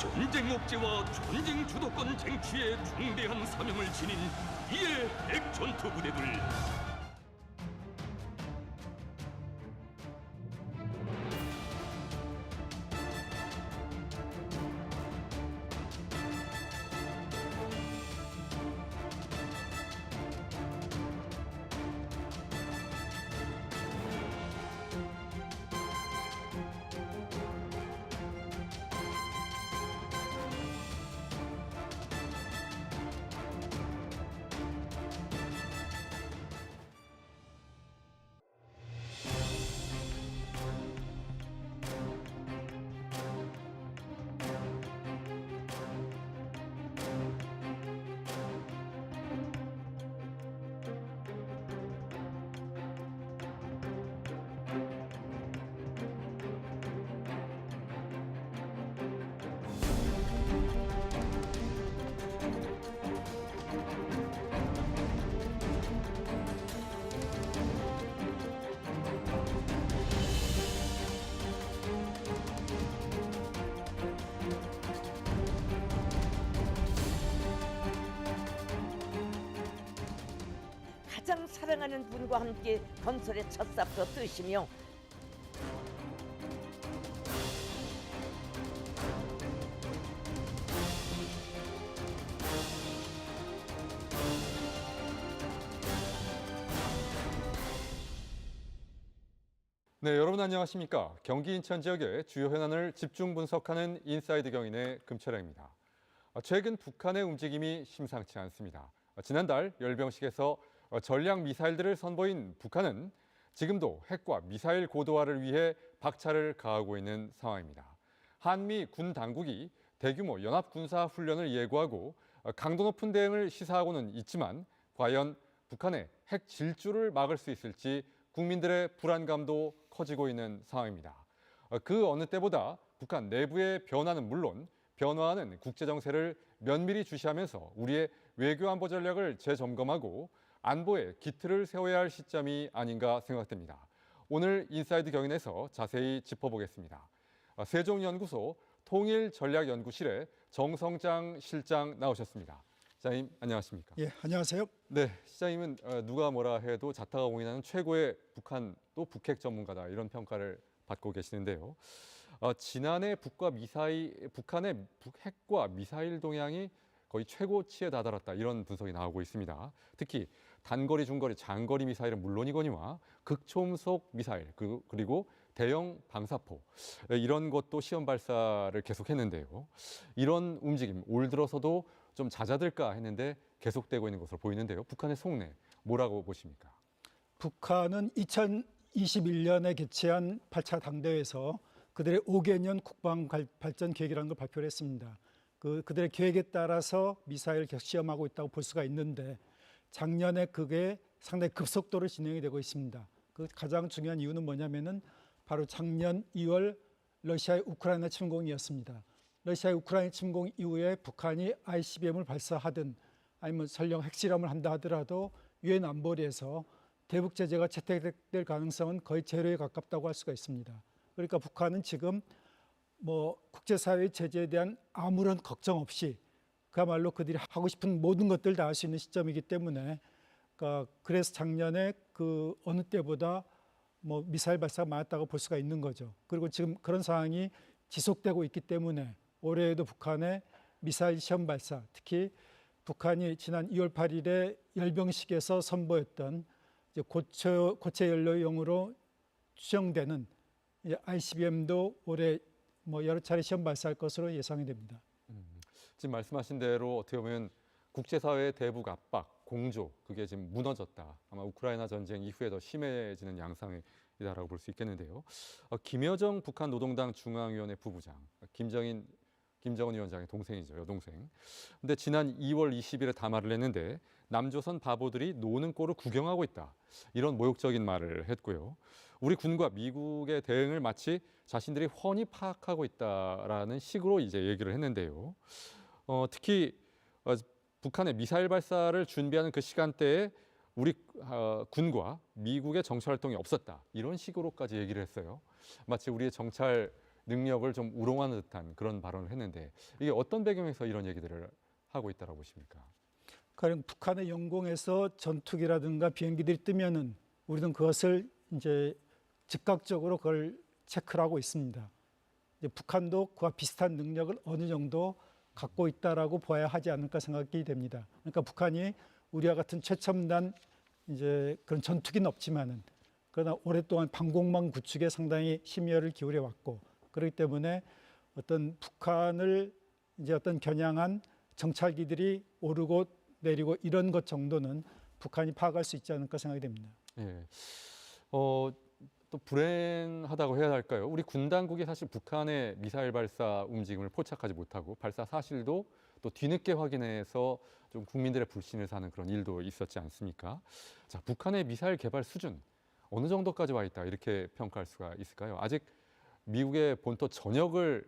전쟁 억제와 전쟁 주도권 쟁취의 중대한 사명을 지닌 이의 핵전투 부대들. 가장 사랑하는 분과 함께 건설의 첫 삽도 뜨시며 네, 여러분 안녕하십니까? 경기 인천 지역의 주요 현안을 집중 분석하는 인사이드 경인의 금철행입니다. 최근 북한의 움직임이 심상치 않습니다. 지난달 열병식에서 전략 미사일들을 선보인 북한은 지금도 핵과 미사일 고도화를 위해 박차를 가하고 있는 상황입니다. 한미 군 당국이 대규모 연합 군사 훈련을 예고하고 강도 높은 대응을 시사하고는 있지만 과연 북한의 핵 질주를 막을 수 있을지 국민들의 불안감도 커지고 있는 상황입니다. 그 어느 때보다 북한 내부의 변화는 물론 변화하는 국제 정세를 면밀히 주시하면서 우리의 외교 안보 전략을 재점검하고 안보에 기틀을 세워야 할 시점이 아닌가 생각됩니다. 오늘 인사이드 경인에서 자세히 짚어보겠습니다. 세종연구소 통일전략연구실의 정성장 실장 나오셨습니다. 시장님 안녕하십니까? 예, 안녕하세요. 네, 시장님은 누가 뭐라 해도 자타가 공인하는 최고의 북한 또 북핵 전문가다 이런 평가를 받고 계시는데요. 지난해 북한의 핵과 미사일 동향이 거의 최고치에 다다랐다 이런 분석이 나오고 있습니다. 특히 단거리, 중거리, 장거리 미사일은 물론이거니와 극초음속 미사일 그리고 대형 방사포 이런 것도 시험 발사를 계속했는데요. 이런 움직임 올 들어서도 좀 잦아들까 했는데 계속되고 있는 것으로 보이는데요. 북한의 속내 뭐라고 보십니까? 북한은 2021년에 개최한 8차 당대회에서 그들의 5개년 국방 발전 계획이라는 걸 발표를 했습니다. 그들의 계획에 따라서 미사일을 계속 시험하고 있다고 볼 수가 있는데 작년에 그게 상당히 급속도로 진행이 되고 있습니다. 그 가장 중요한 이유는 뭐냐면은 바로 작년 2월 러시아의 우크라이나 침공이었습니다. 러시아의 우크라이나 침공 이후에 북한이 ICBM을 발사하든 아니면 설령 핵실험을 한다 하더라도 유엔 안보리에서 대북 제재가 채택될 가능성은 거의 제로에 가깝다고 할 수가 있습니다. 그러니까 북한은 지금 국제사회의 제재에 대한 아무런 걱정 없이 그야말로 그들이 하고 싶은 모든 것들을 다 할 수 있는 시점이기 때문에 그래서 작년에 그 어느 때보다 미사일 발사가 많았다고 볼 수가 있는 거죠. 그리고 지금 그런 상황이 지속되고 있기 때문에 올해에도 북한의 미사일 시험 발사, 특히 북한이 지난 2월 8일에 열병식에서 선보였던 이제 고체 연료용으로 추정되는 ICBM도 올해 여러 차례 시험 발사할 것으로 예상이 됩니다. 지금 말씀하신 대로 어떻게 보면 국제사회의 대북 압박, 공조 그게 지금 무너졌다. 아마 우크라이나 전쟁 이후에 더 심해지는 양상이다라고 볼 수 있겠는데요. 김여정 북한 노동당 중앙위원회 부부장, 김정은 위원장의 동생이죠, 여동생. 근데 지난 2월 20일에 담화를 했는데 남조선 바보들이 노는 꼴을 구경하고 있다. 이런 모욕적인 말을 했고요. 우리 군과 미국의 대응을 마치 자신들이 훤히 파악하고 있다라는 식으로 이제 얘기를 했는데요. 특히 북한의 미사일 발사를 준비하는 그 시간대에 우리 군과 미국의 정찰 활동이 없었다. 이런 식으로까지 얘기를 했어요. 마치 우리의 정찰 능력을 좀 우롱하는 듯한 그런 발언을 했는데 이게 어떤 배경에서 이런 얘기들을 하고 있다고 보십니까? 가령 북한의 영공에서 전투기라든가 비행기들이 뜨면은 우리는 그것을 이제 즉각적으로 그걸 체크를 하고 있습니다. 이제 북한도 그와 비슷한 능력을 어느 정도 갖고 있다라고 봐야 하지 않을까 생각이 됩니다. 그러니까 북한이 우리와 같은 최첨단 이제 그런 전투기는 없지만은 그러나 오랫동안 방공망 구축에 상당히 심혈을 기울여 왔고 그렇기 때문에 어떤 북한을 이제 어떤 겨냥한 정찰기들이 오르고 내리고 이런 것 정도는 북한이 파악할 수 있지 않을까 생각이 됩니다. 예. 또 불행하다고 해야 할까요? 우리 군 당국이 사실 북한의 미사일 발사 움직임을 포착하지 못하고 발사 사실도 또 뒤늦게 확인해서 좀 국민들의 불신을 사는 그런 일도 있었지 않습니까? 자, 북한의 미사일 개발 수준 어느 정도까지 와 있다 이렇게 평가할 수가 있을까요? 아직 미국의 본토 전역을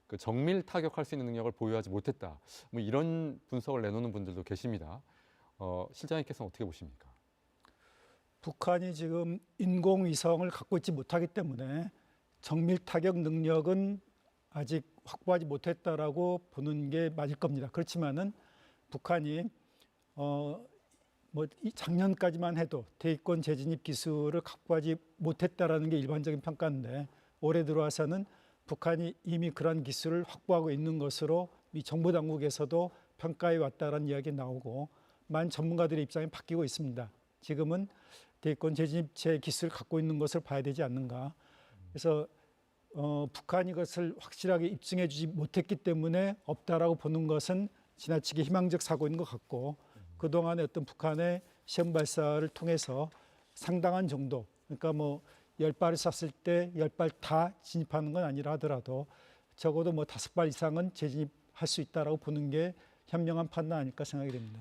그 정밀 타격할 수 있는 능력을 보유하지 못했다. 뭐 이런 분석을 내놓는 분들도 계십니다. 실장님께서는 어떻게 보십니까? 북한이 지금 인공위성을 갖고 있지 못하기 때문에 정밀 타격 능력은 아직 확보하지 못했다라고 보는 게 맞을 겁니다. 그렇지만은 북한이 이 작년까지만 해도 대기권 재진입 기술을 확보하지 못했다라는 게 일반적인 평가인데 올해 들어와서는 북한이 이미 그러한 기술을 확보하고 있는 것으로 이 정부 당국에서도 평가해 왔다라는 이야기 나오고 많은 전문가들의 입장이 바뀌고 있습니다. 지금은 대기권 재진입체 기술을 갖고 있는 것을 봐야 되지 않는가. 그래서 북한이 이것을 확실하게 입증해 주지 못했기 때문에 없다라고 보는 것은 지나치게 희망적 사고인 것 같고 그동안의 어떤 북한의 시험 발사를 통해서 상당한 정도 그러니까 뭐 10발을 쐈을 때 10발 다 진입하는 건 아니라 하더라도 적어도 뭐 5발 이상은 재진입할 수 있다라고 보는 게 현명한 판단 아닐까 생각이 됩니다.